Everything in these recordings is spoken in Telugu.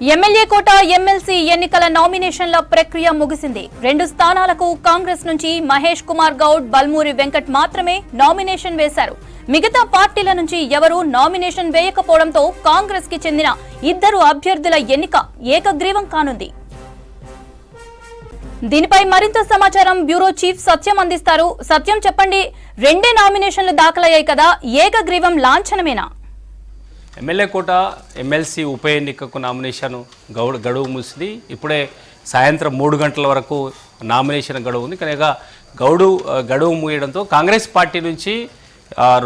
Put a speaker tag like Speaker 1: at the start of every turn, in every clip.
Speaker 1: ఎమ్మెల్యే కోట ఎమ్మెల్సీ ఎన్నికల నామినేషన్ల ప్రక్రియ ముగిసింది. 2 స్థానాలకు కాంగ్రెస్ నుంచి మహేష్ కుమార్ గౌడ్, బల్మూరి వెంకట్ మాత్రమే నామినేషన్ వేశారు. మిగతా పార్టీల నుంచి ఎవరూ నామినేషన్ వేయకపోవడంతో కాంగ్రెస్ కి చెందిన 2 అభ్యర్థుల ఎన్నిక ఏకగ్రీవం కానుంది. దీనిపై మరింత సమాచారం బ్యూరో చీఫ్ సత్యం అందిస్తారు. సత్యం, చెప్పండి, 2 నామినేషన్లు దాఖలయ్యాయి కదా, ఏకగ్రీవం లాంఛనమేనా?
Speaker 2: ఎమ్మెల్యే కోట ఎమ్మెల్సీ ఉప ఎన్నికకు నామినేషన్ గడువు ముగిసింది. ఇప్పుడే సాయంత్రం 3 గంటల వరకు నామినేషన్ గడువు ఉంది. కనుక గడువు ముగియడంతో కాంగ్రెస్ పార్టీ నుంచి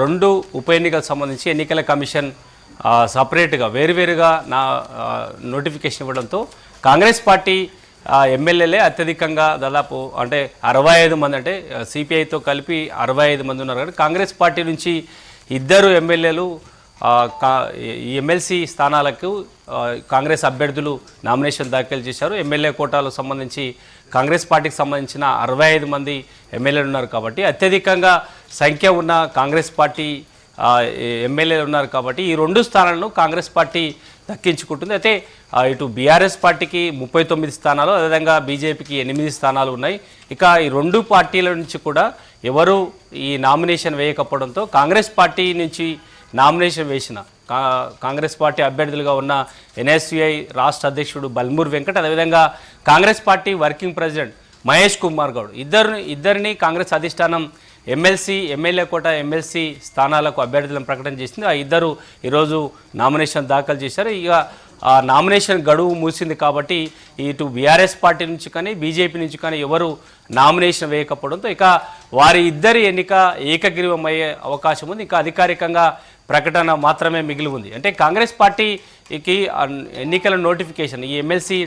Speaker 2: 2 ఉప ఎన్నికలకు సంబంధించి ఎన్నికల కమిషన్ సపరేట్గా వేరువేరుగా నోటిఫికేషన్ ఇవ్వడంతో కాంగ్రెస్ పార్టీ ఎమ్మెల్యేలే అత్యధికంగా దాదాపు అంటే 65 మంది, అంటే సిపిఐతో కలిపి 65 మంది ఉన్నారు. కానీ కాంగ్రెస్ పార్టీ నుంచి 2 ఎమ్మెల్యేలు ఈ ఎమ్మెల్సీ స్థానాలకు కాంగ్రెస్ అభ్యర్థులు నామినేషన్ దాఖలు చేశారు. ఎమ్మెల్యే కోటాలకు సంబంధించి కాంగ్రెస్ పార్టీకి సంబంధించిన 65 మంది ఎమ్మెల్యేలు ఉన్నారు కాబట్టి అత్యధికంగా సంఖ్య ఉన్న కాంగ్రెస్ పార్టీ ఎమ్మెల్యేలు ఉన్నారు కాబట్టి ఈ 2 స్థానాలను కాంగ్రెస్ పార్టీ దక్కించుకుంటుంది. అయితే ఇటు బీఆర్ఎస్ పార్టీకి 39 స్థానాలు, అదేవిధంగా బీజేపీకి 8 స్థానాలు ఉన్నాయి. ఇక ఈ 2 పార్టీల నుంచి కూడా ఎవరు ఈ నామినేషన్ వేయకపోవడంతో కాంగ్రెస్ పార్టీ నుంచి నామినేషన్ వేసిన కాంగ్రెస్ పార్టీ అభ్యర్థులుగా ఉన్న ఎన్ఎస్యుఐ రాష్ట్ర అధ్యక్షుడు బల్మూరి వెంకట్, అదేవిధంగా Congress party working president Mahesh Kumar Goud ఇద్దరిని కాంగ్రెస్ అధిష్టానం ఎమ్మెల్యే కోట ఎమ్మెల్సీ స్థానాలకు అభ్యర్థులను ప్రకటన చేసింది. ఆ 2 ఈరోజు నామినేషన్ దాఖలు చేశారు. ఇక ఆ నామినేషన్ గడువు మూసింది కాబట్టి ఇటు బీఆర్ఎస్ పార్టీ నుంచి కానీ బీజేపీ నుంచి కానీ ఎవరు నామినేషన్ వేయకపోవడంతో ఇక వారి ఇద్దరి ఎన్నిక ఏకగ్రీవం అయ్యే అవకాశం ఉంది. ఇంకా అధికారికంగా ప్రకటన మాత్రమే మిగిలి ఉంది. అంటే కాంగ్రెస్ పార్టీకి ఎన్నికల నోటిఫికేషన్, ఈ ఎమ్మెల్సీ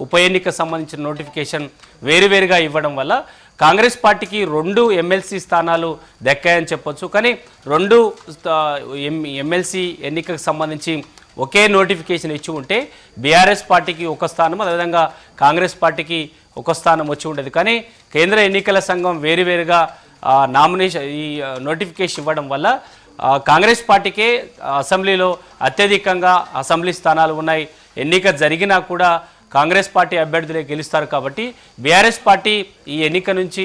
Speaker 2: ఉప ఎన్నికకు సంబంధించిన నోటిఫికేషన్ వేరువేరుగా ఇవ్వడం వల్ల కాంగ్రెస్ పార్టీకి 2 ఎమ్మెల్సీ స్థానాలు దక్కాయని చెప్పొచ్చు. కానీ 2 ఎమ్మెల్సీ ఎన్నికకు సంబంధించి ఒకే నోటిఫికేషన్ ఇచ్చి ఉంటే బీఆర్ఎస్ పార్టీకి 1 స్థానం, అదేవిధంగా కాంగ్రెస్ పార్టీకి 1 స్థానం వచ్చి ఉండేది. కానీ కేంద్ర ఎన్నికల సంఘం వేరువేరుగా ఈ నోటిఫికేషన్ ఇవ్వడం వల్ల కాంగ్రెస్ పార్టీకే అసెంబ్లీలో అత్యధికంగా అసెంబ్లీ స్థానాలు ఉన్నాయి. ఎన్నిక జరిగినా కూడా కాంగ్రెస్ పార్టీ అభ్యర్థులే గెలుస్తారు కాబట్టి బీఆర్ఎస్ పార్టీ ఈ ఎన్నిక నుంచి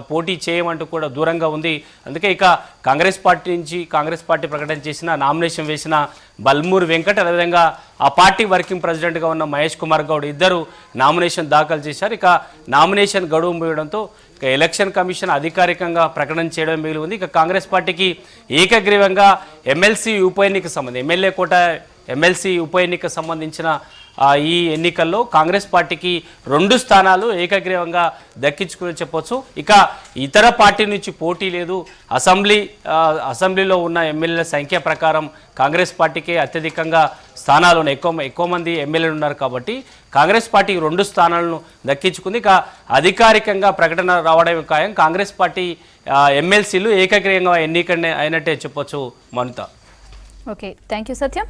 Speaker 2: పోటీ చేయమంటూ కూడా దూరంగా ఉంది. అందుకే ఇక కాంగ్రెస్ పార్టీ ప్రకటన చేసిన నామినేషన్ వేసిన బల్మూరి వెంకట్, అదేవిధంగా ఆ పార్టీ వర్కింగ్ ప్రెసిడెంట్గా ఉన్న మహేష్ కుమార్ గౌడ్ ఇద్దరు నామినేషన్ దాఖలు చేశారు. ఇక నామినేషన్ గడువు ముగియడంతో ఇక ఎలక్షన్ కమిషన్ అధికారికంగా ప్రకటన చేయడం మిగిలి ఉంది. ఇక కాంగ్రెస్ పార్టీకి ఏకగ్రీవంగా ఎమ్మెల్సీ ఉప ఎన్నిక సంబంధించి ఎమ్మెల్యే కోట ఎమ్మెల్సీ ఉప ఎన్నిక సంబంధించిన ఈ ఎన్నికల్లో కాంగ్రెస్ పార్టీకి 2 స్థానాలు ఏకగ్రీవంగా దక్కించుకుని చెప్పొచ్చు. ఇక ఇతర పార్టీ నుంచి పోటీ లేదు. అసెంబ్లీలో ఉన్న ఎమ్మెల్యేల సంఖ్య ప్రకారం కాంగ్రెస్ పార్టీకే అత్యధికంగా స్థానాలు ఉన్నాయి. ఎక్కువ మంది ఎమ్మెల్యేలు ఉన్నారు కాబట్టి కాంగ్రెస్ పార్టీ 2 స్థానాలను దక్కించుకుంది. ఇక అధికారికంగా ప్రకటన రావడం ఖాయం. కాంగ్రెస్ పార్టీ ఎమ్మెల్సీలు ఏకగ్రీవంగా ఎన్నిక అయినట్టే చెప్పొచ్చు. Mamata.
Speaker 1: Okay, thank you Satyam.